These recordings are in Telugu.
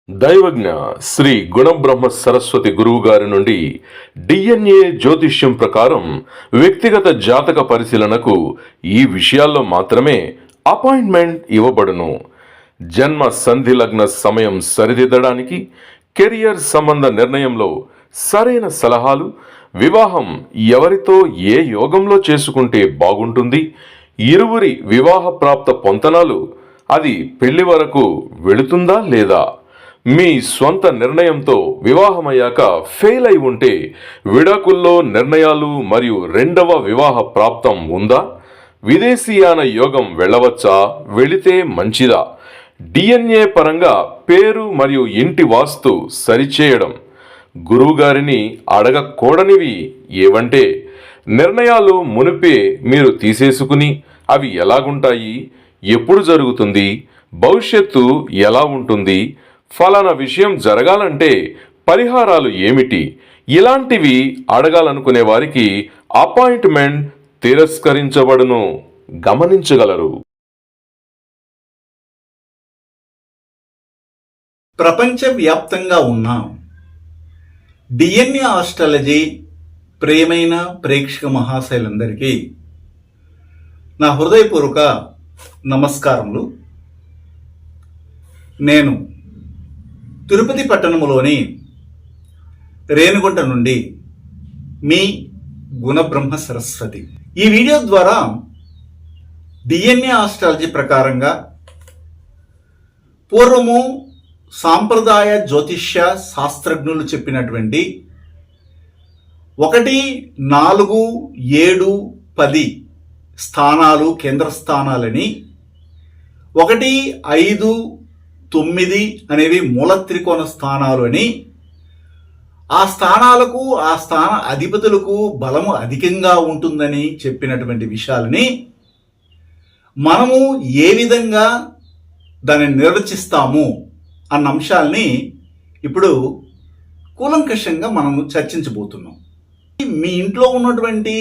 దైవజ్ఞ శ్రీ గుణబ్రహ్మ సరస్వతి గురువు గారి నుండి డిఎన్ఏ జ్యోతిష్యం ప్రకారం వ్యక్తిగత జాతక పరిశీలనకు ఈ విషయాల్లో మాత్రమే అపాయింట్మెంట్ ఇవ్వబడును. జన్మ సంధి లగ్న సమయం సరిదిద్దడానికి, కెరియర్ సంబంధ నిర్ణయంలో సరైన సలహాలు, వివాహం ఎవరితో ఏ యోగంలో చేసుకుంటే బాగుంటుంది, ఇరువురి వివాహ ప్రాప్త పొంతనాలు, అది పెళ్లి వరకు వెళుతుందా లేదా, మీ స్వంత నిర్ణయంతో వివాహమయ్యాక ఫెయిల్ అయి ఉంటే విడాకుల్లో నిర్ణయాలు మరియు రెండవ వివాహ ప్రాప్తం ఉందా, విదేశీయాన యోగం వెళ్ళవచ్చా, వెళితే మంచిదా, డిఎన్ఏ పరంగా పేరు మరియు ఇంటి వాస్తు సరిచేయడం, గురువుగారిని అడగకూడనివి ఏవంటే నిర్ణయాలు మునిపే మీరు తీసేసుకుని అవి ఎలాగుంటాయి, ఎప్పుడు జరుగుతుంది, భవిష్యత్తు ఎలా ఉంటుంది, ఫలానా విషయం జరగాలంటే పరిహారాలు ఏమిటి, ఇలాంటివి అడగాలనుకునే వారికి అపాయింట్మెంట్ తిరస్కరించబడును. గమనించగలరు. ప్రపంచవ్యాప్తంగా ఉన్న డిఎన్ఏ ఆస్ట్రాలజీ ప్రియమైన ప్రేక్షక మహాశయులందరికీ నా హృదయపూర్వక నమస్కారములు. నేను తిరుపతి పట్టణంలోని రేణిగుంట నుండి మీ గుణబ్రహ్మ సరస్వతి. ఈ వీడియో ద్వారా డిఎన్ఏ ఆస్ట్రాలజీ ప్రకారంగా పూర్వము సాంప్రదాయ జ్యోతిష్య శాస్త్రజ్ఞులు చెప్పినటువంటి 1, 4, 7, 10 స్థానాలు కేంద్ర స్థానాలని, 1, 5, 9 అనేవి మూల త్రికోణ స్థానాలు అని, ఆ స్థానాలకు ఆ స్థాన అధిపతులకు బలము అధికంగా ఉంటుందని చెప్పినటువంటి విషయాలని మనము ఏ విధంగా దానిని నిర్వచిస్తాము అన్న అంశాలని ఇప్పుడు కూలంకషంగా మనము చర్చించబోతున్నాం. మీ ఇంట్లో ఉన్నటువంటి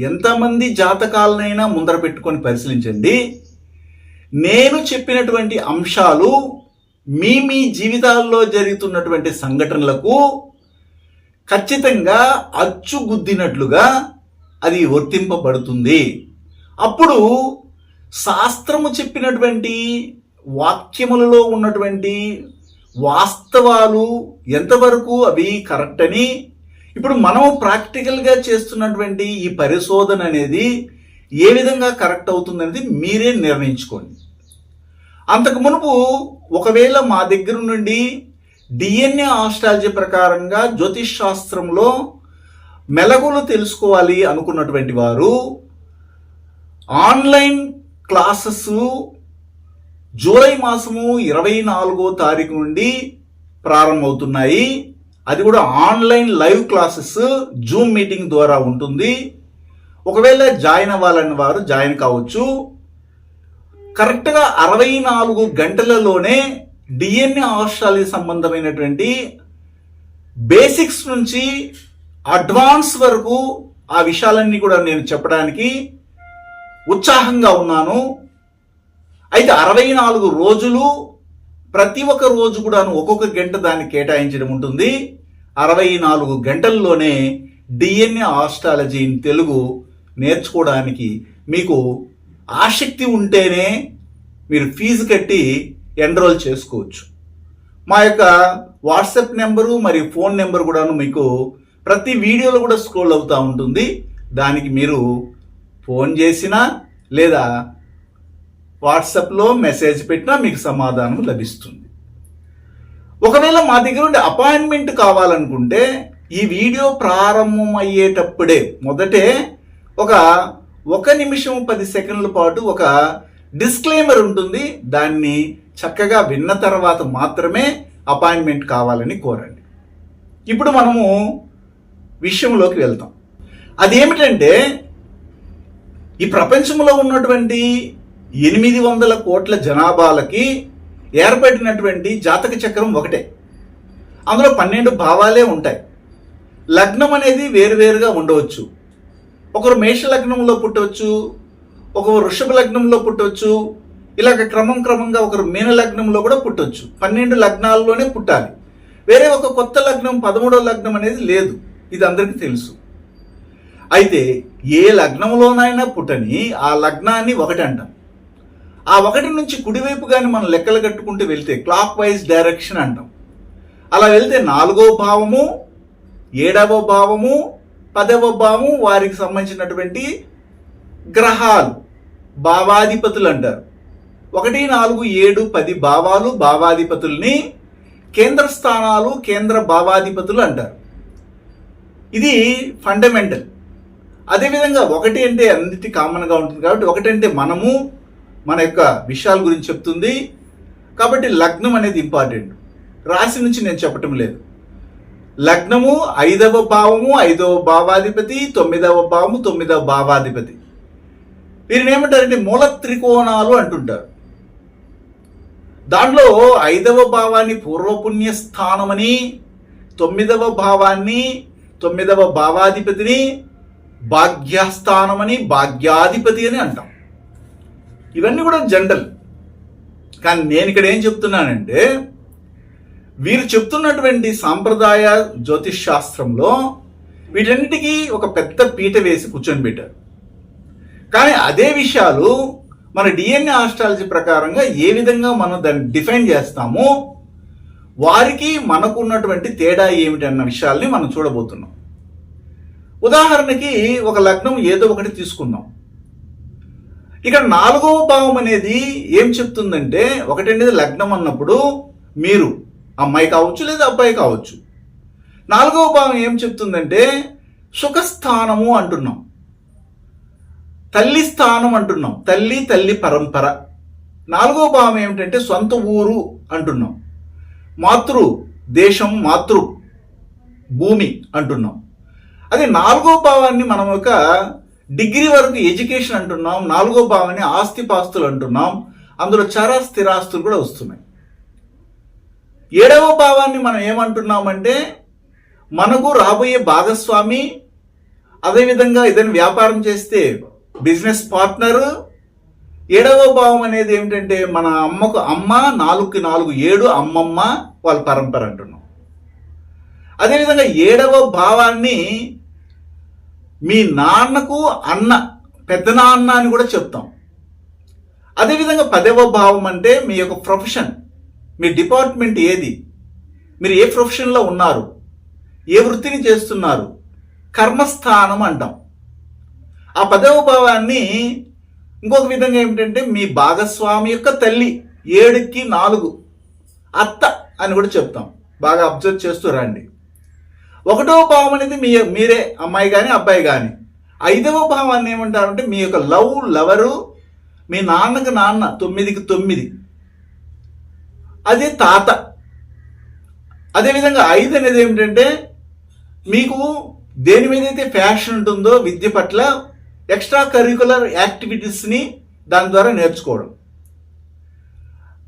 ఎంతమంది జాతకాలనైనా ముందర పెట్టుకొని పరిశీలించండి. నేను చెప్పినటువంటి అంశాలు మీ జీవితాల్లో జరుగుతున్నటువంటి సంఘటనలకు ఖచ్చితంగా అచ్చుగుద్దినట్లుగా అది వర్తింపబడుతుంది. అప్పుడు శాస్త్రము చెప్పినటువంటి వాక్యములలో ఉన్నటువంటి వాస్తవాలు ఎంతవరకు అవి కరెక్ట్ అని, ఇప్పుడు మనం ప్రాక్టికల్గా చేస్తున్నటువంటి ఈ పరిశోధన అనేది ఏ విధంగా కరెక్ట్ అవుతుందనేది మీరే నిర్ణయించుకోండి. అంతకు మునుపు ఒకవేళ మా దగ్గర నుండి డిఎన్ఏ ఆస్ట్రాలజీ ప్రకారంగా జ్యోతిష్ శాస్త్రంలో మెలకువలు తెలుసుకోవాలి అనుకున్నటువంటి వారు ఆన్లైన్ క్లాసెస్ జూలై మాసము 24వ తారీఖు నుండి ప్రారంభమవుతున్నాయి. అది కూడా online live classes Zoom meeting ద్వారా ఉంటుంది. ఒకవేళ జాయిన్ అవ్వాలని వారు జాయిన్ కావచ్చు. కరెక్ట్గా 64 గంటలలోనే డిఎన్ఏ ఆస్ట్రాలజీ సంబంధమైనటువంటి బేసిక్స్ నుంచి అడ్వాన్స్ వరకు ఆ విషయాలన్నీ కూడా నేను చెప్పడానికి ఉత్సాహంగా ఉన్నాను. అయితే 64 రోజులు ప్రతి ఒక్క రోజు కూడా ఒక్కొక్క గంట దాన్ని కేటాయించడం ఉంటుంది. 64 గంటల్లోనే డిఎన్ఏ ఆస్ట్రాలజీ ఇన్ తెలుగు నేర్చుకోవడానికి మీకు ఆసక్తి ఉంటేనే మీరు ఫీజు కట్టి ఎన్రోల్ చేసుకోవచ్చు. మా యొక్క వాట్సాప్ నెంబరు మరియు ఫోన్ నెంబర్ కూడా మీకు ప్రతి వీడియోలో కూడా స్క్రోల్ అవుతూ ఉంటుంది. దానికి మీరు ఫోన్ చేసినా లేదా వాట్సాప్లో మెసేజ్ పెట్టినా మీకు సమాధానం లభిస్తుంది. ఒకవేళ మా దగ్గర ఉండే అపాయింట్మెంట్ కావాలనుకుంటే ఈ వీడియో ప్రారంభమయ్యేటప్పుడే మొదటే ఒక 1 నిమిషం 10 సెకండ్ల పాటు ఒక డిస్క్లైమర్ ఉంటుంది. దాన్ని చక్కగా విన్న తర్వాత మాత్రమే అపాయింట్మెంట్ కావాలని కోరండి. ఇప్పుడు మనము విషయంలోకి వెళ్తాం. అదేమిటంటే ఈ ప్రపంచంలో ఉన్నటువంటి 800 కోట్ల జనాభాలకి ఏర్పడినటువంటి జాతక చక్రం ఒకటే. అందులో 12 భావాలే ఉంటాయి. లగ్నం అనేది వేరువేరుగా ఉండవచ్చు. ఒకరు మేష లగ్నంలో పుట్టవచ్చు, ఒకరు వృషభ లగ్నంలో పుట్టవచ్చు, ఇలాగ క్రమంగా ఒకరు మీన లగ్నంలో కూడా పుట్టొచ్చు. 12 లగ్నాల్లోనే పుట్టాలి. వేరే ఒక కొత్త లగ్నం 13వ లగ్నం అనేది లేదు. ఇది అందరికీ తెలుసు. అయితే ఏ లగ్నంలోనైనా పుట్టని ఆ లగ్నాన్ని 1 అంటాం. ఆ 1 నుంచి కుడివైపు కానీ మనం లెక్కలు కట్టుకుంటూ వెళ్తే క్లాక్ వైజ్ డైరెక్షన్ అంటాం. అలా వెళ్తే 4వ భావము, 7వ భావము, 10వ భావము వారికి సంబంధించినటువంటి గ్రహాలు, భావాధిపతులు అంటారు. 1, 4, 7, 10 భావాలు, భావాధిపతుల్ని కేంద్ర స్థానాలు, కేంద్ర భావాధిపతులు అంటారు. ఇది ఫండమెంటల్. అదేవిధంగా 1 అంటే అన్నిటి కామన్గా ఉంటుంది కాబట్టి 1 అంటే మనము, మన యొక్క విషయాల గురించి చెప్తుంది కాబట్టి లగ్నం అనేది ఇంపార్టెంట్. రాశి నుంచి నేను చెప్పటం లేదు. లగ్నము 5వ భావము, 5వ భావాధిపతి, 9వ భావము, 9వ భావాధిపతి. వీరిని ఏమంటారంటే మూల త్రికోణాలు అంటుంటారు. దాంట్లో 5వ భావాన్ని పూర్వపుణ్య స్థానమని, 9వ భావాన్ని, 9వ భావాధిపతిని భాగ్యస్థానమని, భాగ్యాధిపతి అని అంటాం. ఇవన్నీ కూడా జనరల్. కానీ నేను ఇక్కడ ఏం చెప్తున్నానంటే వీరు చెప్తున్నటువంటి సాంప్రదాయ జ్యోతిష్ శాస్త్రంలో వీటన్నిటికీ ఒక పెద్ద పీట వేసి కూర్చొని పెట్టారు. కానీ అదే విషయాలు మన డిఎన్ఏ ఆస్ట్రాలజీ ప్రకారంగా ఏ విధంగా మనం దాన్ని డిఫైన్ చేస్తామో వారికి మనకు ఉన్నటువంటి తేడా ఏమిటి అన్న విషయాల్ని మనం చూడబోతున్నాం. ఉదాహరణకి ఒక లగ్నం ఏదో ఒకటి తీసుకుందాం. ఇక్కడ 4వ భావం అనేది ఏం చెప్తుందంటే 1 అనేది లగ్నం అన్నప్పుడు మీరు అమ్మాయి కావచ్చు లేదా అబ్బాయి కావచ్చు. 4వ భావం ఏం చెప్తుందంటే సుఖస్థానము అంటున్నాం, తల్లి స్థానం అంటున్నాం, తల్లి పరంపర. 4వ భావం ఏమిటంటే సొంత ఊరు అంటున్నాం, మాతృ దేశం, మాతృ భూమి అంటున్నాం. అదే 4వ భావాన్ని మనం ఒక డిగ్రీ వరకు ఎడ్యుకేషన్ అంటున్నాం. 4వ భావాన్ని ఆస్తిపాస్తులు అంటున్నాం. అందులో చర స్థిరాస్తులు కూడా వస్తున్నాయి. 7వ భావాన్ని మనం ఏమంటున్నామంటే మనకు రాబోయే భాగస్వామి, అదేవిధంగా ఏదైనా వ్యాపారం చేస్తే బిజినెస్ పార్ట్నర్. 7వ భావం అనేది ఏమిటంటే మన అమ్మకు అమ్మ, 4కి 4 7 అమ్మమ్మ, వాళ్ళ పరంపర అంటున్నాం. అదేవిధంగా 7వ భావాన్ని మీ నాన్నకు అన్న, పెద్ద నాన్న అని కూడా చెప్తాం. అదేవిధంగా 10వ భావం అంటే మీ యొక్క ప్రొఫెషన్, మీ డిపార్ట్మెంట్ ఏది, మీరు ఏ ప్రొఫెషన్లో ఉన్నారు, ఏ వృత్తిని చేస్తున్నారు, కర్మస్థానం అంటాం. ఆ 10వ భావాన్ని ఇంకొక విధంగా ఏమిటంటే మీ భాగస్వామి యొక్క తల్లి, 7కి 4 అత్త అని కూడా చెప్తాం. బాగా అబ్జర్వ్ చేస్తూ రండి. 1వ భావం అనేది మీరే, అమ్మాయి కానీ అబ్బాయి కానీ. 5వ భావాన్ని ఏమంటారంటే మీ యొక్క లవరు, మీ నాన్నకు నాన్న, 9కి 9 అదే తాత. అదేవిధంగా 5 అనేది ఏమిటంటే మీకు దేని మీద అయితే ఫ్యాషన్ ఉంటుందో విద్య పట్ల ఎక్స్ట్రా కరికులర్ యాక్టివిటీస్ని దాని ద్వారా నేర్చుకోవడం.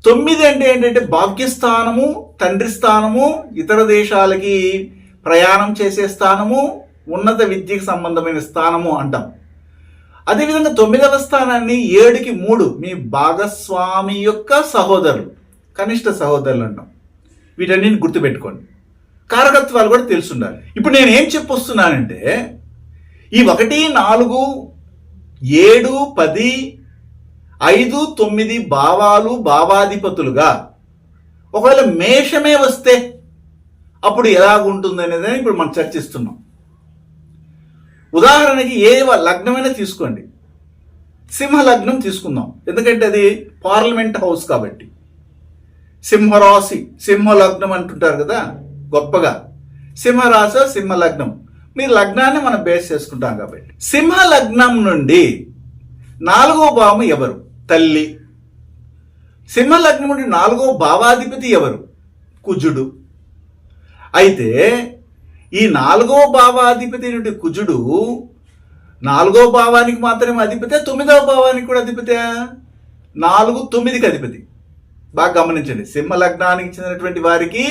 9 అంటే ఏంటంటే భాగ్యస్థానము, తండ్రి స్థానము, ఇతర దేశాలకి ప్రయాణం చేసే స్థానము, ఉన్నత విద్యకు సంబంధమైన స్థానము అంటాం. అదేవిధంగా 9వ స్థానాన్ని 7కి 3 మీ భాగస్వామి యొక్క సహోదరులు, కనిష్ట సహోదరులు అంటాం. వీటన్నిటిని గుర్తుపెట్టుకోండి. కారకత్వాలు కూడా తెలుసుండాలి. ఇప్పుడు నేను ఏం చెప్పొస్తున్నానంటే ఈ 1, 4, 7, 10, 5, 9 భావాలు, భావాధిపతులుగా ఒకవేళ మేషమే వస్తే అప్పుడు ఎలాగుంటుంది అనేది ఇప్పుడు మనం చర్చిస్తున్నాం. ఉదాహరణకి ఏ లగ్నమైనా తీసుకోండి. సింహ లగ్నం తీసుకుందాం, ఎందుకంటే అది పార్లమెంట్ హౌస్ కాబట్టి. సింహరాశి, సింహ లగ్నం అంటుంటారు కదా గొప్పగా. సింహరాశి, సింహ లగ్నం, మీ లగ్నాన్ని మనం బేస్ చేసుకుంటాం కాబట్టి. సింహ లగ్నం నుండి 4వ భావం ఎవరు? తల్లి. సింహ లగ్నం నుండి 4వ భావాధిపతి ఎవరు? కుజుడు. అయితే ఈ 4వ భావాధిపతి నుండి కుజుడు 4వ భావానికి మాత్రమే అధిపతి, 9వ భావానికి కూడా అధిపతి. 4, 9కి అధిపతి. బాగా గమనించండి. సింహ లగ్నానికి చెందినటువంటి వారికి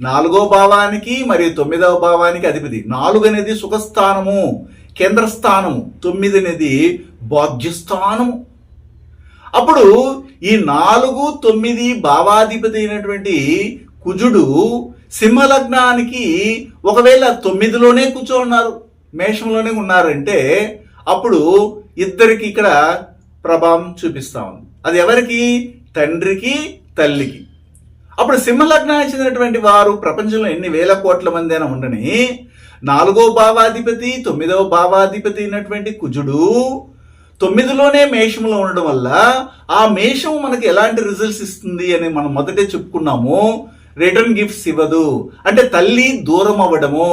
4వ భావానికి మరియు 9వ భావానికి అధిపతి. 4 అనేది సుఖస్థానము, కేంద్రస్థానము. 9 అనేది భాగ్యస్థానము. అప్పుడు ఈ 4, 9 భావాధిపతి అయినటువంటి కుజుడు సింహలగ్నానికి ఒకవేళ 9లోనే కూర్చోన్నారు, మేషంలోనే ఉన్నారంటే అప్పుడు ఇద్దరికి ఇక్కడ ప్రభావం చూపిస్తా ఉంది. అది ఎవరికి? తండ్రికి, తల్లికి. అప్పుడు సింహలగ్నానికి చెందినటువంటి వారు ప్రపంచంలో ఎన్ని వేల కోట్ల మంది అయినా ఉండని 4వ భావాధిపతి 9వ భావాధిపతి అయినటువంటి కుజుడు 9లోనే మేషంలో ఉండడం వల్ల ఆ మేషం మనకి ఎలాంటి రిజల్ట్స్ ఇస్తుంది అని మనం మొదటే చెప్పుకున్నాము. రిటర్న్ గిఫ్ట్స్ ఇవ్వదు. అంటే తల్లి దూరం అవ్వడము,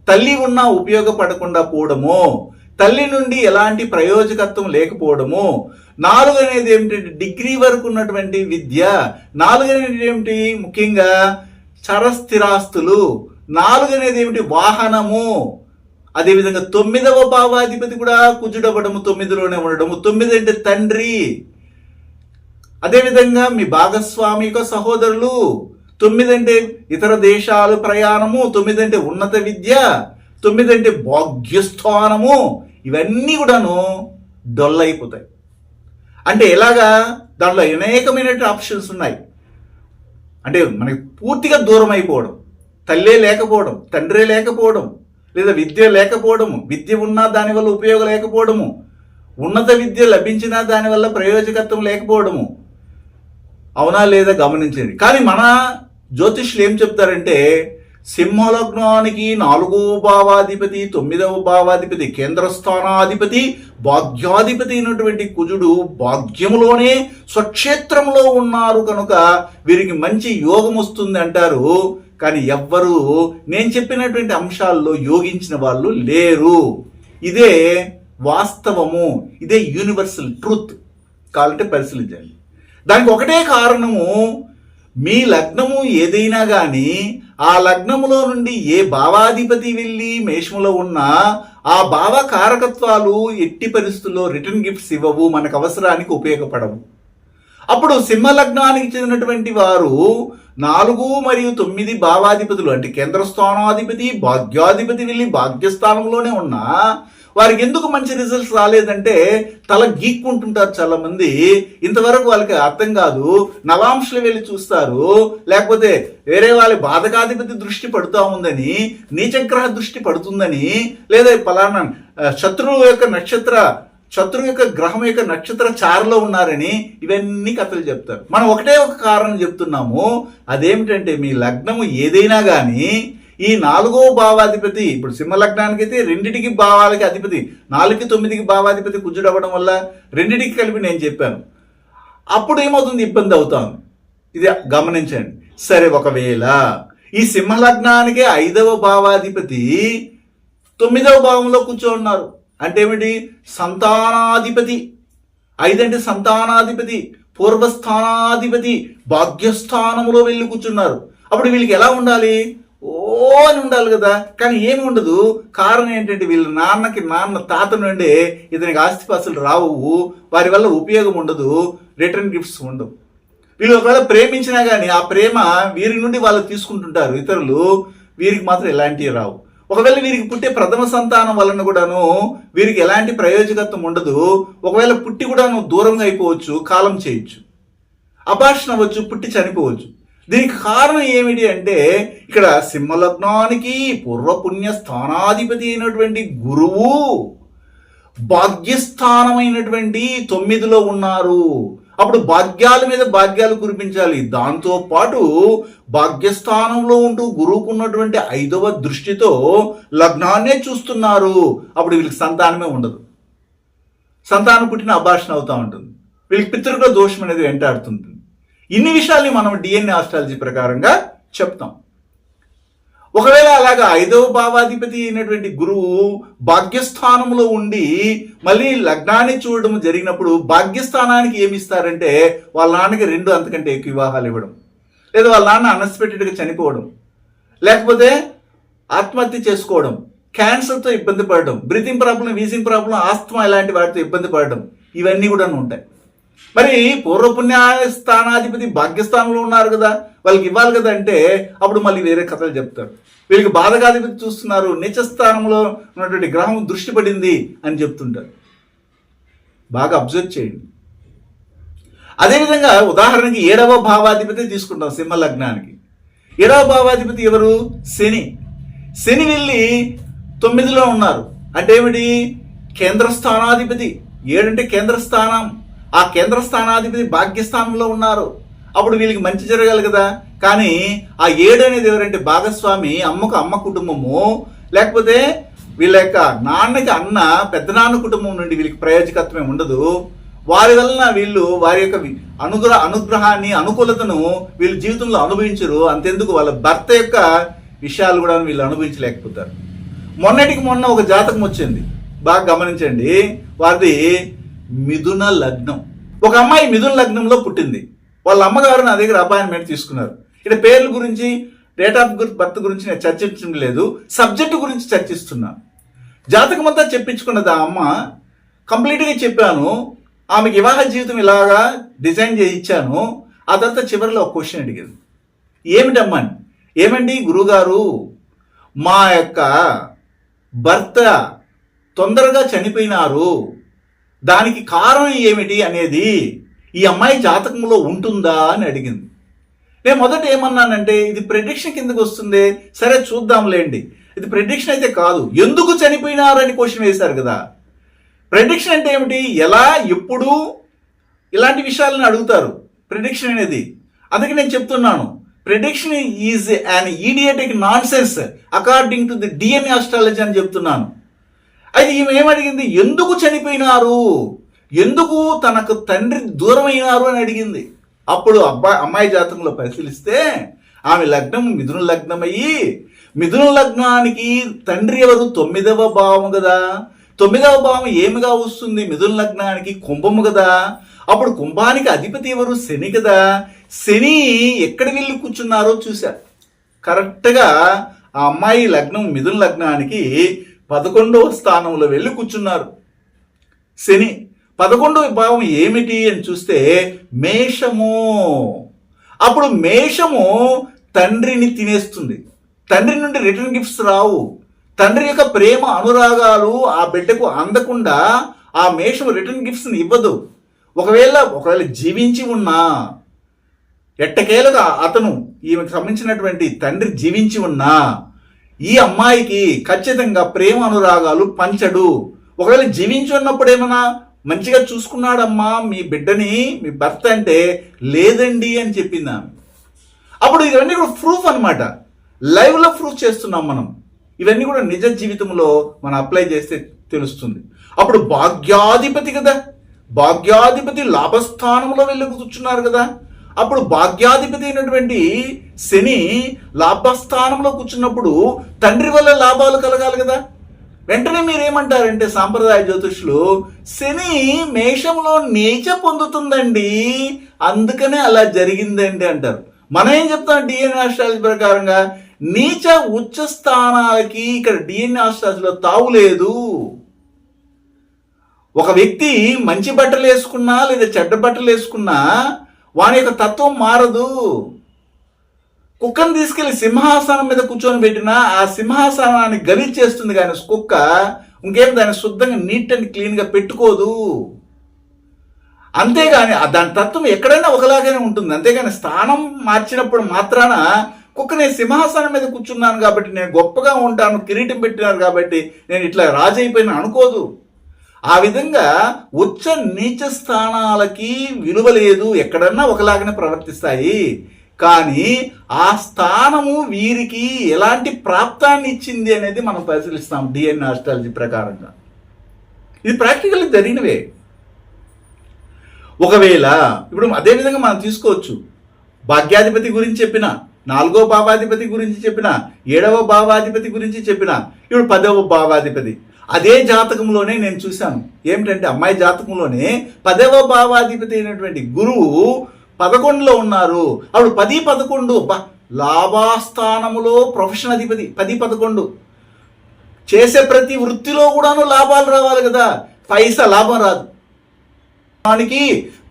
తల్లి ఉన్నా ఉపయోగపడకుండా పోవడము, తల్లి నుండి ఎలాంటి ప్రయోజకత్వం లేకపోవడము. 4 అనేది ఏమిటి? డిగ్రీ వరకు ఉన్నటువంటి విద్య. 4 అనేది ఏమిటి? ముఖ్యంగా చరస్థిరాస్తులు. 4 అనేది ఏమిటి? వాహనము. అదేవిధంగా 9వ భావాధిపతి కూడా కుజుడవ్వడము, 9లోనే ఉండడము. 9 అంటే తండ్రి. అదేవిధంగా మీ భాగస్వామిక సహోదరులు. 9 అంటే ఇతర దేశాలు ప్రయాణము. 9 అంటే ఉన్నత విద్య. 9 అంటే భాగ్యస్థానము. ఇవన్నీ కూడాను డొల్లైపోతాయి. అంటే ఎలాగా? దాంట్లో అనేకమైన ఆప్షన్స్ ఉన్నాయి. అంటే మనకి పూర్తిగా దూరం అయిపోవడం, తల్లే లేకపోవడం, తండ్రే లేకపోవడం, లేదా విద్య లేకపోవడము, విద్య ఉన్నా దానివల్ల ఉపయోగం లేకపోవడము, ఉన్నత విద్య లభించినా దానివల్ల ప్రయోజకత్వం లేకపోవడము. అవునా లేదా గమనించండి. కానీ మన జ్యోతిష్యులు ఏం చెప్తారంటే సింహలగ్నానికి 4వ భావాధిపతి 9వ భావాధిపతి కేంద్రస్థానాధిపతి భాగ్యాధిపతి అయినటువంటి కుజుడు భాగ్యములోనే స్వక్షేత్రంలో ఉన్నారు కనుక వీరికి మంచి యోగం వస్తుంది అంటారు. కానీ ఎవ్వరూ నేను చెప్పినటువంటి అంశాల్లో యోగించిన వాళ్ళు లేరు. ఇదే వాస్తవము, ఇదే యూనివర్సల్ ట్రూత్. కావాలంటే పరిశీలించండి. దానికి ఒకటే కారణము, మీ లగ్నము ఏదైనా కానీ ఆ లగ్నములో నుండి ఏ భావాధిపతి వెళ్ళి మేషములో ఉన్నా ఆ భావ కారకత్వాలు ఎట్టి పరిస్థితుల్లో రిటర్న్ గిఫ్ట్స్ ఇవ్వవు, మనకు అవసరానికి ఉపయోగపడవు. అప్పుడు సింహలగ్నానికి చెందినటువంటి వారు 4 మరియు 9 భావాధిపతులు అంటే కేంద్రస్థానాధిపతి భాగ్యాధిపతి వెళ్ళి భాగ్యస్థానంలోనే ఉన్నా వారికి ఎందుకు మంచి రిజల్ట్స్ రాలేదంటే తల గీక్కుంటుంటారు చాలా మంది. ఇంతవరకు వాళ్ళకి అర్థం కాదు. నవాంశలు వెళ్ళి చూస్తారు, లేకపోతే వేరే వాళ్ళ బాధకాధిపతి దృష్టి పడుతూ ఉందని, నీచగ్రహ దృష్టి పడుతుందని, లేదా పలానా శత్రువు యొక్క గ్రహం యొక్క నక్షత్ర చారులో ఉన్నారని ఇవన్నీ కథలు చెప్తారు. మనం ఒకటే ఒక కారణం చెప్తున్నాము. అదేమిటంటే మీ లగ్నము ఏదైనా కానీ ఈ 4వ భావాధిపతి, ఇప్పుడు సింహలగ్నానికి అయితే 2టికి భావాలకి అధిపతి, 4కి 9కి భావాధిపతి కుజుడు అవ్వడం వల్ల 2టికి కలిపి నేను చెప్పాను. అప్పుడు ఏమవుతుంది? ఇబ్బంది అవుతాను. ఇది గమనించండి. సరే, ఒకవేళ ఈ సింహలగ్నానికి 5వ భావాధిపతి 9వ భావంలో కూర్చోన్నారు అంటే ఏమిటి? సంతానాధిపతి. 5 అంటే సంతానాధిపతి, పూర్వస్థానాధిపతి భాగ్యస్థానంలో వెళ్ళి కూర్చున్నారు. అప్పుడు వీళ్ళకి ఎలా ఉండాలి? ఓ అని ఉండాలి కదా. కానీ ఏమి ఉండదు. కారణం ఏంటంటే వీళ్ళ నాన్న తాత నుండి ఇతనికి ఆస్తిపాస్తులు రావు, వారి వల్ల ఉపయోగం ఉండదు, రిటర్న్ గిఫ్ట్స్ ఉండవు. వీళ్ళు ఒకవేళ ప్రేమించినా కానీ ఆ ప్రేమ వీరి నుండి వాళ్ళు తీసుకుంటుంటారు ఇతరులు, వీరికి మాత్రం ఎలాంటివి రావు. ఒకవేళ వీరికి పుట్టే ప్రథమ సంతానం వలన కూడాను వీరికి ఎలాంటి ప్రయోజకత్వం ఉండదు. ఒకవేళ పుట్టి కూడాను దూరంగా అయిపోవచ్చు, కాలం చేయొచ్చు, అబార్షన్ అవ్వచ్చు, పుట్టి చనిపోవచ్చు. దీనికి కారణం ఏమిటి అంటే ఇక్కడ సింహలగ్నానికి పూర్వపుణ్య స్థానాధిపతి అయినటువంటి గురువు భాగ్యస్థానమైనటువంటి 9లో ఉన్నారు. అప్పుడు భాగ్యాల మీద భాగ్యాలు కురిపించాలి. దాంతో పాటు భాగ్యస్థానంలో ఉంటూ గురువుకున్నటువంటి 5వ దృష్టితో లగ్నాన్నే చూస్తున్నారు. అప్పుడు వీళ్ళకి సంతానమే ఉండదు. సంతానం పుట్టిన అబార్షన్ అవుతూ ఉంటుంది. వీళ్ళకి పితృక దోషం అనేది వెంటాడుతుంది. ఇన్ని విషయాల్ని మనం డిఎన్ఏ ఆస్ట్రాలజీ ప్రకారంగా చెప్తాం. ఒకవేళ అలాగా 5వ భావాధిపతి అయినటువంటి గురువు భాగ్యస్థానంలో ఉండి మళ్ళీ లగ్నాన్ని చూడడం జరిగినప్పుడు భాగ్యస్థానానికి ఏమి ఇస్తారంటే వాళ్ళ నాన్నకి 2 అంతకంటే ఎక్కువ వివాహాలు ఇవ్వడం, లేదా వాళ్ళ నాన్న అన్ఎక్స్పెక్టెడ్గా చనిపోవడం, లేకపోతే ఆత్మహత్య చేసుకోవడం, క్యాన్సర్తో ఇబ్బంది పడడం, breathing problem, wheezing problem, asthma ఇలాంటి వాటితో ఇబ్బంది పడడం, ఇవన్నీ కూడా ఉంటాయి. మరి పూర్వపుణ్య స్థానాధిపతి భాగ్యస్థానంలో ఉన్నారు కదా, వాళ్ళకి ఇవ్వాలి కదా అంటే అప్పుడు మళ్ళీ వేరే కథలు చెప్తారు. వీళ్ళకి బాధకాధిపతి చూస్తున్నారు, నీచ స్థానంలో ఉన్నటువంటి గ్రహం దృష్టి పడింది అని చెప్తుంటారు. బాగా అబ్జర్వ్ చేయండి. అదేవిధంగా ఉదాహరణకి 7వ భావాధిపతి తీసుకుంటాం సింహ లగ్నానికి. 7వ భావాధిపతి ఎవరు? శని. శని వెళ్ళి 9లో ఉన్నారు అంటే ఏమిటి? కేంద్ర స్థానాధిపతి. 7 అంటే కేంద్ర స్థానం. ఆ కేంద్ర స్థానాధిపతి భాగ్యస్థానంలో ఉన్నారు. అప్పుడు వీళ్ళకి మంచి జరగాలి కదా. కానీ ఆ 7 అనేది ఎవరంటే భాగస్వామి, అమ్మకు అమ్మ కుటుంబము, లేకపోతే వీళ్ళ యొక్క నాన్నకి అన్న పెద్దనాన్న కుటుంబం నుండి వీళ్ళకి ప్రయోజకత్వమే ఉండదు. వారి వలన వీళ్ళు వారి యొక్క అనుగ్రహాన్ని, అనుకూలతను వీళ్ళు జీవితంలో అనుభవించరు. అంతెందుకు వాళ్ళ భర్త యొక్క విషయాలు కూడా వీళ్ళు అనుభవించలేకపోతారు. మొన్నటికి మొన్న ఒక జాతకం వచ్చింది, బాగా గమనించండి. వారిది మిథున లగ్నం. ఒక అమ్మాయి మిథున లగ్నంలో పుట్టింది. వాళ్ళ అమ్మగారు నా దగ్గర అపాయింట్మెంట్ తీసుకున్నారు. ఇక్కడ పేర్ల గురించి, డేట్ ఆఫ్ బర్త్ గురించి నేను చర్చించడం లేదు, సబ్జెక్టు గురించి చర్చిస్తున్నాను. జాతకం అంతా చెప్పించుకున్నది ఆ అమ్మ. కంప్లీట్గా చెప్పాను. ఆమెకి వివాహ జీవితం ఇలాగా డిజైన్ చేసి ఇచ్చాను. ఆ తర్వాత చివరిలో ఒక క్వశ్చన్ అడిగింది. ఏమిటమ్మా? ఏమండి గురుగారు, మా యొక్క భర్త తొందరగా చనిపోయినారు, దానికి కారణం ఏమిటి అనేది ఈ అమ్మాయి జాతకంలో ఉంటుందా అని అడిగింది. నేను మొదట ఏమన్నానంటే ఇది ప్రెడిక్షన్ కిందకు వస్తుంది, సరే చూద్దాంలేండి. ఇది ప్రెడిక్షన్ అయితే కాదు, ఎందుకు చనిపోయినారు అని క్వశ్చన్ వేశారు కదా. ప్రెడిక్షన్ అంటే ఏమిటి? ఎలా, ఎప్పుడు, ఇలాంటి విషయాలను అడుగుతారు ప్రెడిక్షన్ అనేది. అందుకే నేను చెప్తున్నాను, prediction is an idiotic nonsense according to the DNA astrology అని చెప్తున్నాను. అయితే ఈమె ఏమడిగింది? ఎందుకు చనిపోయినారు, ఎందుకు తనకు తండ్రి దూరమైనారు అని అడిగింది. అప్పుడు అమ్మాయి జాతకంలో పరిశీలిస్తే ఆమె లగ్నం మిథున లగ్నం అయ్యి, మిథున లగ్నానికి తండ్రి ఎవరు? 9వ భావం కదా. 9వ భావం ఏమిగా వస్తుంది? మిథున లగ్నానికి కుంభము కదా. అప్పుడు కుంభానికి అధిపతి ఎవరు? శని కదా. శని ఎక్కడ వెళ్ళి కూర్చున్నారో చూశారు. కరెక్ట్గా ఆ అమ్మాయి లగ్నం మిథున లగ్నానికి 11వ స్థానంలో వెళ్ళి కూర్చున్నారు శని. 11వ భావం ఏమిటి అని చూస్తే మేషము. అప్పుడు మేషము తండ్రిని తినేస్తుంది. తండ్రి నుండి రిటర్న్ గిఫ్ట్స్ రావు. తండ్రి యొక్క ప్రేమ అనురాగాలు ఆ బిడ్డకు అందకుండా ఆ మేషము రిటర్న్ గిఫ్ట్స్ని ఇవ్వదు. ఒకవేళ జీవించి ఉన్నా, ఎట్టకేలుగా అతను ఈమెకు సంబంధించినటువంటి తండ్రి జీవించి ఉన్నా ఈ అమ్మాయికి ఖచ్చితంగా ప్రేమ అనురాగాలు పంచడు. ఒకవేళ జీవించి ఉన్నప్పుడు ఏమన్నా మంచిగా చూసుకున్నాడమ్మా మీ బిడ్డని, మీ భర్త అంటే లేదండి అని చెప్పింది ఆమె. అప్పుడు ఇవన్నీ కూడా ప్రూఫ్ అనమాట, లైవ్లో ప్రూఫ్ చేస్తున్నాం మనం. ఇవన్నీ కూడా నిజ జీవితంలో మనం అప్లై చేస్తే తెలుస్తుంది. అప్పుడు భాగ్యాధిపతి కదా, భాగ్యాధిపతి లాభస్థానంలో వెళ్ళి కూర్చున్నారు కదా. అప్పుడు భాగ్యాధిపతి అయినటువంటి శని లాభస్థానంలో కూర్చున్నప్పుడు తండ్రి వల్ల లాభాలు కలగాలి కదా. వెంటనే మీరేమంటారంటే సాంప్రదాయ జ్యోతిష్యులు, శని మేషంలో నీచ పొందుతుందండి, అందుకనే అలా జరిగిందండి అంటారు. మనం ఏం చెప్తాం డిఎన్ఏ ఆస్ట్రాలజీ ప్రకారంగా? నీచ ఉచ్చ స్థానాలకి ఇక్కడ డిఎన్ఏ ఆస్ట్రాలజీలో తావు లేదు. ఒక వ్యక్తి మంచి బట్టలు వేసుకున్నా లేదా చెడ్డ బట్టలు వేసుకున్నా వాని యొక్క తత్వం మారదు. కుక్కను తీసుకెళ్లి సింహాసనం మీద కూర్చొని పెట్టినా ఆ సింహాసనాన్ని గలిచేస్తుంది, కానీ కుక్క ఇంకేం దాన్ని శుద్ధంగా నీట్ అండ్ క్లీన్గా పెట్టుకోదు. అంతేగాని దాని తత్వం ఎక్కడైనా ఒకలాగానే ఉంటుంది. అంతేగాని స్థానం మార్చినప్పుడు మాత్రాన కుక్క నేను సింహాసనం మీద కూర్చున్నాను కాబట్టి నేను గొప్పగా ఉంటాను, కిరీటం పెట్టినారు కాబట్టి నేను ఇట్లా రాజు అయిపోయినా అనుకోదు. ఆ విధంగా ఉచ్చ నీచ స్థానాలకి విలువ లేదు, ఎక్కడన్నా ఒకలాగానే ప్రవర్తిస్తాయి. కానీ ఆ స్థానము వీరికి ఎలాంటి ప్రాప్తాన్ని ఇచ్చింది అనేది మనం పరిశీలిస్తాం డిఎన్ఏ ఆస్ట్రాలజీ ప్రకారంగా. ఇది ప్రాక్టికల్లీ జరిగినవే. ఒకవేళ ఇప్పుడు అదేవిధంగా మనం తీసుకోవచ్చు, భాగ్యాధిపతి గురించి చెప్పిన, 4వ భావాధిపతి గురించి చెప్పిన, 7వ భావాధిపతి గురించి చెప్పిన, ఇప్పుడు 10వ భావాధిపతి. అదే జాతకంలోనే నేను చూశాను. ఏమిటంటే అమ్మాయి జాతకంలోనే 10వ భావాధిపతి అయినటువంటి గురువు 11లో ఉన్నారు. అప్పుడు 10, 11 లాభాస్థానములో ప్రొఫెషన్ అధిపతి 10, 11 చేసే ప్రతి వృత్తిలో కూడాను లాభాలు రావాలి కదా, పైసా లాభం రాదు. దానికి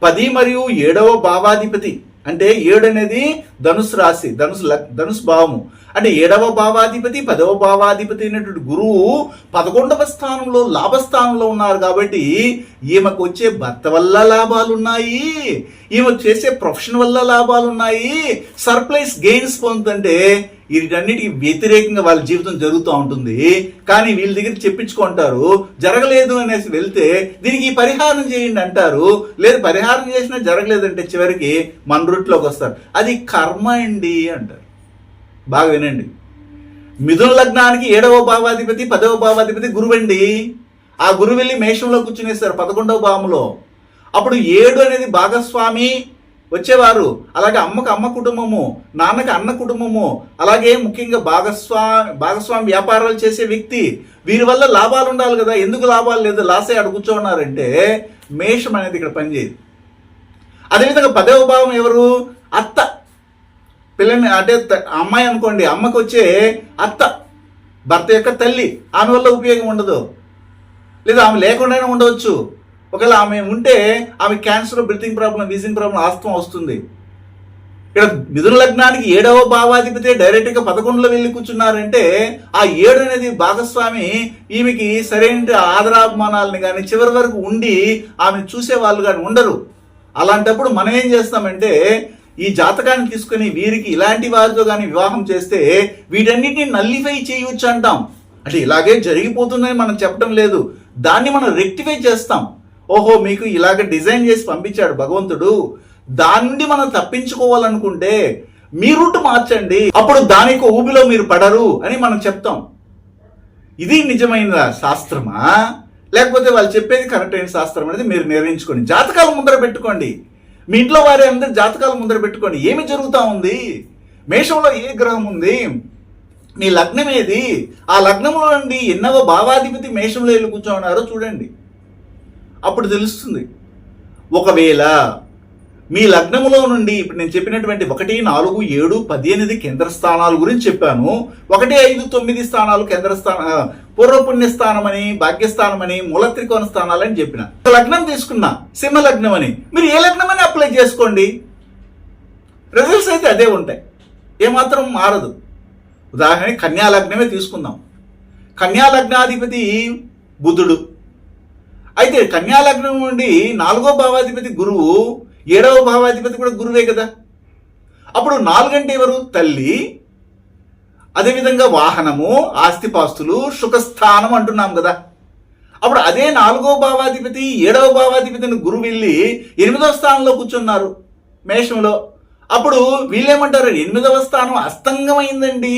10 మరియు 7వ భావాధిపతి అంటే 7 అనేది ధనుసు రాశి, ధనుసు భావము. అంటే 7వ భావాధిపతి 10వ భావాధిపతి అయినటువంటి గురువు 11వ స్థానంలో లాభస్థానంలో ఉన్నారు. కాబట్టి ఈమెకు వచ్చే భర్త వల్ల లాభాలు ఉన్నాయి, ఈమె చేసే ప్రొఫెషన్ వల్ల లాభాలు ఉన్నాయి, సర్ప్రైజ్ గెయిన్స్ పొందుతుంటే వీటన్నిటికి వ్యతిరేకంగా వాళ్ళ జీవితం జరుగుతూ ఉంటుంది. కానీ వీళ్ళ దగ్గర చెప్పించుకుంటారు, జరగలేదు అనేసి వెళ్తే దీనికి పరిహారం చేయండి అంటారు. లేదు పరిహారం చేసినా జరగలేదంటే చివరికి మన రూట్లోకి వస్తారు. అది కర్మ అండి అంటారు. బాగా వినండి, మిథున లగ్నానికి 7వ భావాధిపతి 10వ భావాధిపతి గురువండి. ఆ గురువు వెళ్ళి మేషంలో కూర్చునేస్తారు 11వ భావంలో. అప్పుడు 7 అనేది భాగస్వామి వచ్చేవారు, అలాగే అమ్మకు అమ్మ కుటుంబము, నాన్నకి అన్న కుటుంబము, అలాగే ముఖ్యంగా భాగస్వామి వ్యాపారాలు చేసే వ్యక్తి, వీరి వల్ల లాభాలు ఉండాలి కదా. ఎందుకు లాభాలు లేదు, లాసే అక్కడ కూర్చోన్నారంటే మేషం అనేది ఇక్కడ పనిచేయదు. అదేవిధంగా 10వ భావం ఎవరు, అత్త, పిల్లని అంటే అమ్మాయి అనుకోండి, అమ్మకు వచ్చే అత్త భర్త యొక్క తల్లి, ఆమె వల్ల ఉపయోగం ఉండదు, లేదా ఆమె లేకుండానే ఉండవచ్చు. ఒకవేళ ఆమె ఉంటే ఆమె cancer, breathing problem, wheezing problem, asthma వస్తుంది. ఇక్కడ మిథున లగ్నానికి 7వ భావాధిపతి డైరెక్ట్గా 11లో వెళ్ళి కూర్చున్నారంటే ఆ 7 అనేది భాగస్వామి ఈమెకి సరైన ఆదరాభిమానాలని కానీ చివరి వరకు ఉండి ఆమెను చూసే వాళ్ళు కానీ ఉండరు. అలాంటప్పుడు మనం ఏం చేస్తామంటే ఈ జాతకాన్ని తీసుకుని వీరికి ఇలాంటి వారితో కానీ వివాహం చేస్తే వీటన్నిటిని నల్లిఫై చేయవచ్చు అంటాం. అంటే ఇలాగే జరిగిపోతుందని మనం చెప్పడం లేదు, దాన్ని మనం రెక్టిఫై చేస్తాం. ఓహో మీకు ఇలాగ డిజైన్ చేసి పంపించాడు భగవంతుడు, దాని నుండి మనం తప్పించుకోవాలనుకుంటే మీ రూట్ మార్చండి, అప్పుడు దానికి ఊబిలో మీరు పడరు అని మనం చెప్తాం. ఇది నిజమైన శాస్త్రమా లేకపోతే వాళ్ళు చెప్పేది కరెక్ట్ అయిన శాస్త్రం అనేది మీరు నిర్ణయించుకోండి. జాతకాలు ముందర పెట్టుకోండి, మీ ఇంట్లో వారే అందరు జాతకాలు ముందర పెట్టుకోండి. ఏమి జరుగుతూ ఉంది, మేషంలో ఏ గ్రహం ఉంది, మీ లగ్నం ఏది, ఆ లగ్నంలో నుండి ఎన్నవ భావాధిపతి మేషంలో వెళ్ళి కూర్చోన్నారో చూడండి, అప్పుడు తెలుస్తుంది. ఒకవేళ మీ లగ్నములో నుండి ఇప్పుడు నేను చెప్పినటువంటి 1, 4, 7, 18 కేంద్ర స్థానాల గురించి చెప్పాను. 1, 5, 9 స్థానాలు కేంద్ర పూర్వపుణ్య స్థానం అని, భాగ్యస్థానం అని, మూల త్రికోణ స్థానాలు అని చెప్పిన. లగ్నం తీసుకున్నా సింహ లగ్నం అని, మీరు ఏ లగ్నం అని అప్లై చేసుకోండి, రిజల్ట్స్ అయితే అదే ఉంటాయి, ఏమాత్రం మారదు. ఉదాహరణకి కన్యా లగ్నమే తీసుకుందాం. కన్యా లగ్నాధిపతి బుధుడు. అయితే కన్యా లగ్నం నుండి 4వ భావాధిపతి గురువు, 7వ భావాధిపతి కూడా గురువే కదా. అప్పుడు 4 అంటే ఎవరు, తల్లి, అదేవిధంగా వాహనము, ఆస్తిపాస్తులు, సుఖస్థానం అంటున్నాం కదా. అప్పుడు అదే 4వ భావాధిపతి 7వ భావాధిపతిని గురువు వెళ్ళి 8వ స్థానంలో కూర్చున్నారు మేషంలో. అప్పుడు వీళ్ళేమంటారు, 8వ స్థానం అస్తంగమైందండి.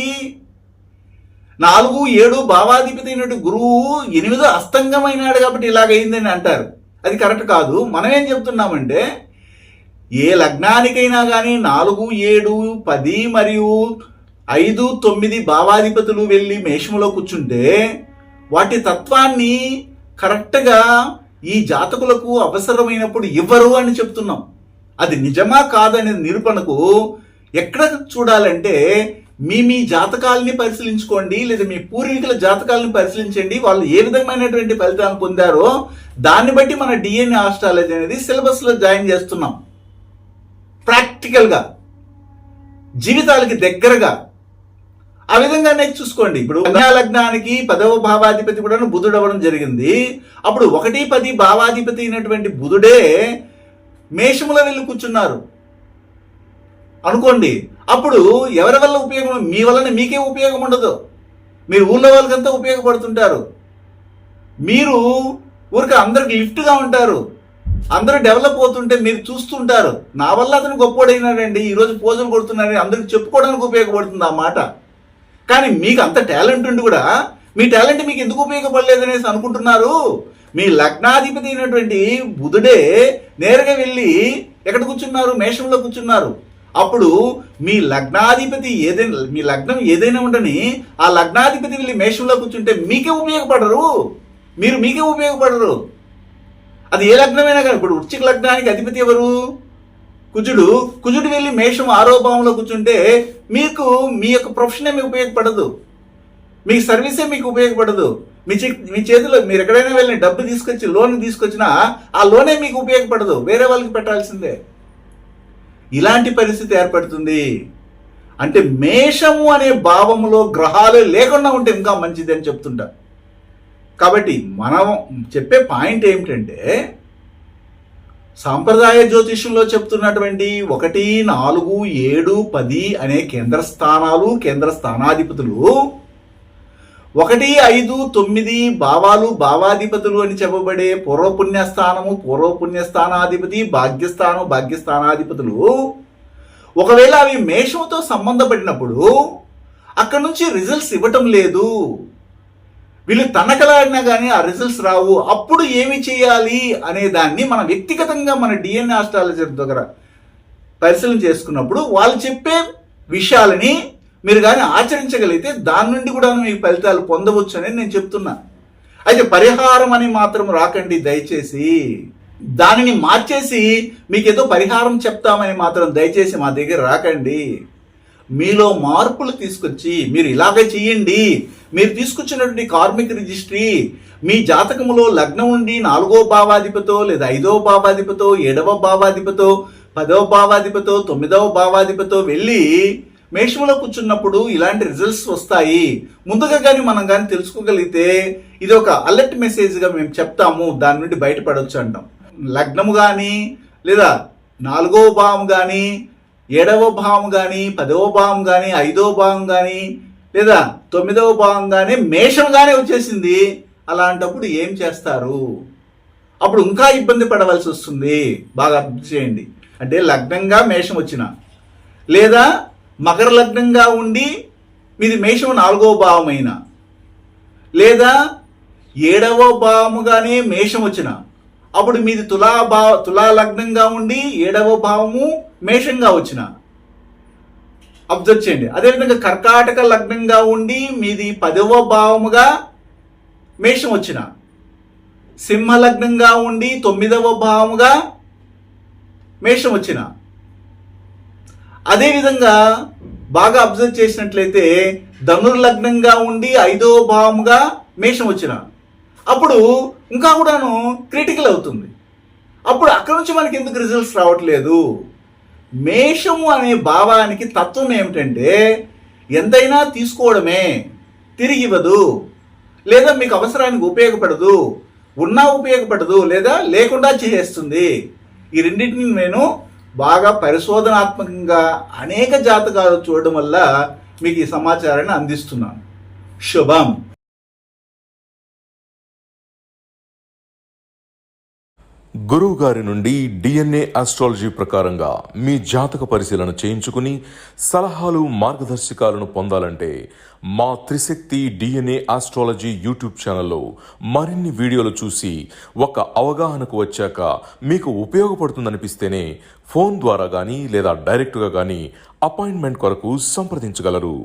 4, 7 భావాధిపతి అయినట్టు గురువు 8 అస్తంగమైనాడు కాబట్టి ఇలాగైందని అంటారు. అది కరెక్ట్ కాదు. మనం ఏం చెప్తున్నామంటే ఏ లగ్నానికైనా కానీ 4, 7, 10 మరియు 5, 9 భావాధిపతులు వెళ్ళి మేషంలో కూర్చుంటే వాటి తత్వాన్ని కరెక్ట్గా ఈ జాతకులకు అవసరమైనప్పుడు ఇవ్వరు అని చెప్తున్నాం. అది నిజమా కాదనే నిరూపణకు ఎక్కడ చూడాలంటే మీ జాతకాలని పరిశీలించుకోండి, లేదా మీ పూర్వీకుల జాతకాలను పరిశీలించండి. వాళ్ళు ఏ విధమైనటువంటి ఫలితాలను పొందారో దాన్ని బట్టి మన DNA ఆస్ట్రాలజీ అనేది సిలబస్లో జాయిన్ చేస్తున్నాం. ప్రాక్టికల్గా జీవితాలకి దగ్గరగా ఆ విధంగానే చూసుకోండి. ఇప్పుడు కన్యా లగ్నానికి 10వ భావాధిపతి కూడా బుధుడు అవ్వడం జరిగింది. అప్పుడు 1, 10 భావాధిపతి అయినటువంటి బుధుడే మేషములో వెళ్ళి కూర్చున్నారు అనుకోండి. అప్పుడు ఎవరి వల్ల ఉపయోగం, మీ వలన మీకే ఉపయోగం ఉండదు. మీరు ఊళ్ళో వాళ్ళకంతా ఉపయోగపడుతుంటారు, మీరు ఊరికి అందరికి లిఫ్ట్గా ఉంటారు, అందరూ డెవలప్ అవుతుంటే మీరు చూస్తుంటారు. నా వల్ల అతను గొప్పోడైనాడండి, ఈరోజు పోజులు కొడుతున్నారని అందరికి చెప్పుకోవడానికి ఉపయోగపడుతుంది ఆ మాట. కానీ మీకు అంత టాలెంట్ ఉండి కూడా మీ టాలెంట్ మీకు ఎందుకు ఉపయోగపడలేదనేసి అనుకుంటున్నారు. మీ లగ్నాధిపతి అయినటువంటి బుధుడే నేరుగా వెళ్ళి ఎక్కడ కూర్చున్నారు, మేషంలో కూర్చున్నారు. అప్పుడు మీ లగ్నాధిపతి ఏదైనా, మీ లగ్నం ఏదైనా ఉండని ఆ లగ్నాధిపతి వెళ్ళి మేషంలో కూర్చుంటే మీకే ఉపయోగపడరు, మీరు మీకే ఉపయోగపడరు. అది ఏ లగ్నమైనా కానీ. ఇప్పుడు వృశ్చిక లగ్నానికి అధిపతి ఎవరు, కుజుడు. కుజుడు వెళ్ళి మేషం 6వ భావంలో కూర్చుంటే మీకు మీ యొక్క ప్రొఫెషనే మీకు ఉపయోగపడదు, మీ సర్వీసే మీకు ఉపయోగపడదు. మీ చేతిలో మీరు ఎక్కడైనా వెళ్ళి డబ్బు తీసుకొచ్చి లోన్ తీసుకొచ్చినా ఆ లోనే మీకు ఉపయోగపడదు, వేరే వాళ్ళకి పెట్టాల్సిందే. ఇలాంటి పరిస్థితి ఏర్పడుతుంది. అంటే మేషము అనే భావములో గ్రహాలు లేకుండా ఉంటే ఇంకా మంచిది అని చెప్తుంటా. కాబట్టి మనం చెప్పే పాయింట్ ఏమిటంటే, సాంప్రదాయ జ్యోతిష్యంలో చెప్తున్నటువంటి 1, 4, 7, 10 అనే కేంద్ర స్థానాలు, కేంద్ర స్థానాధిపతులు, 1, 5, 9 భావాలు, భావాధిపతులు అని చెప్పబడే పూర్వపుణ్యస్థానము, పూర్వపుణ్యస్థానాధిపతి, భాగ్యస్థానం, భాగ్యస్థానాధిపతులు ఒకవేళ అవి మేషంతో సంబంధపడినప్పుడు అక్కడ నుంచి రిజల్ట్స్ ఇవ్వటం లేదు, వీళ్ళు తనకలాడినా కానీ ఆ రిజల్ట్స్ రావు, అప్పుడు ఏమి చేయాలి అనే దాన్ని మన వ్యక్తిగతంగా మన డిఎన్ఏ ఆస్ట్రాలజర్ దగ్గర పరిశీలన చేసుకున్నప్పుడు వాళ్ళు చెప్పే విషయాలని మీరు కానీ ఆచరించగలిగితే దాని నుండి కూడా మీకు ఫలితాలు పొందవచ్చు అని నేను చెప్తున్నా. అయితే పరిహారం అని మాత్రం రాకండి దయచేసి. దానిని మార్చేసి మీకు ఏదో పరిహారం చెప్తామని మాత్రం దయచేసి మా దగ్గర రాకండి. మీలో మార్పులు తీసుకొచ్చి మీరు ఇలాగే చేయండి, మీరు తీసుకొచ్చినటువంటి కార్మిక రిజిస్ట్రీ మీ జాతకములో లగ్నం ఉండి 4వ భావాధిపతో లేదా 5వ భావాధిపతో 7వ భావాధిపతో 10వ భావాధిపతో 9వ భావాధిపతో వెళ్ళి మేషంలో కూర్చున్నప్పుడు ఇలాంటి రిజల్ట్స్ వస్తాయి. ముందుగా కానీ మనం కానీ తెలుసుకోగలిగితే ఇది ఒక అలర్ట్ మెసేజ్గా మేము చెప్తాము, దాని నుండి బయటపడవచ్చు అంటాం. లగ్నము కానీ లేదా 4వ భావం కానీ 7వ భావం కానీ 10వ భావం కానీ 5వ భావం కానీ లేదా 9వ భావం కానీ మేషం కానీ వచ్చేసింది, అలాంటప్పుడు ఏం చేస్తారు? అప్పుడు ఇంకా ఇబ్బంది పడవలసి వస్తుంది. బాగా అర్థం చేయండి. అంటే లగ్నంగా మేషం వచ్చిన లేదా మకర లగ్నంగా ఉండి మీది మేషం 4వ భావం అయినా లేదా 7వ భావముగానే మేషం వచ్చిన అప్పుడు మీది తులా లగ్నంగా ఉండి 7వ భావము మేషంగా వచ్చిన అబ్జర్వ్ చేయండి. అదేవిధంగా కర్కాటక లగ్నంగా ఉండి మీది 10వ భావముగా మేషం వచ్చిన, సింహ లగ్నంగా ఉండి 9వ భావముగా మేషం వచ్చిన, అదేవిధంగా బాగా అబ్జర్వ్ చేసినట్లయితే ధనుర్లగ్నంగా ఉండి 5వ భావముగా మేషం వచ్చిన, అప్పుడు ఇంకా కూడాను క్రిటికల్ అవుతుంది. అప్పుడు అక్కడ నుంచి మనకి ఎందుకు రిజల్ట్స్ రావట్లేదు? మేషము అనే భావానికి తత్వం ఏమిటంటే ఎంతైనా తీసుకోవడమే, తిరిగి ఇవ్వదు, లేదా మీకు అవసరానికి ఉపయోగపడదు, ఉన్నా ఉపయోగపడదు, లేదా లేకుండా చేసేస్తుంది. ఈ రెండింటిని నేను బాగా పరిశోధనాత్మకంగా అనేక జాతకాలు చూడడం వల్ల మీకు ఈ సమాచారాన్ని అందిస్తున్నాను. శుభం. గురువు గారి నుండి డిఎన్ఏ ఆస్ట్రాలజీ ప్రకారంగా మీ జాతక పరిశీలన చేయించుకుని సలహాలు, మార్గదర్శకాలను పొందాలంటే మా త్రిశక్తి డిఎన్ఏ ఆస్ట్రాలజీ యూట్యూబ్ ఛానల్లో మరిన్ని వీడియోలు చూసి ఒక అవగాహనకు వచ్చాక మీకు ఉపయోగపడుతుందనిపిస్తేనే ఫోన్ ద్వారా కానీ లేదా డైరెక్ట్గా కానీ అపాయింట్మెంట్ కొరకు సంప్రదించగలరు.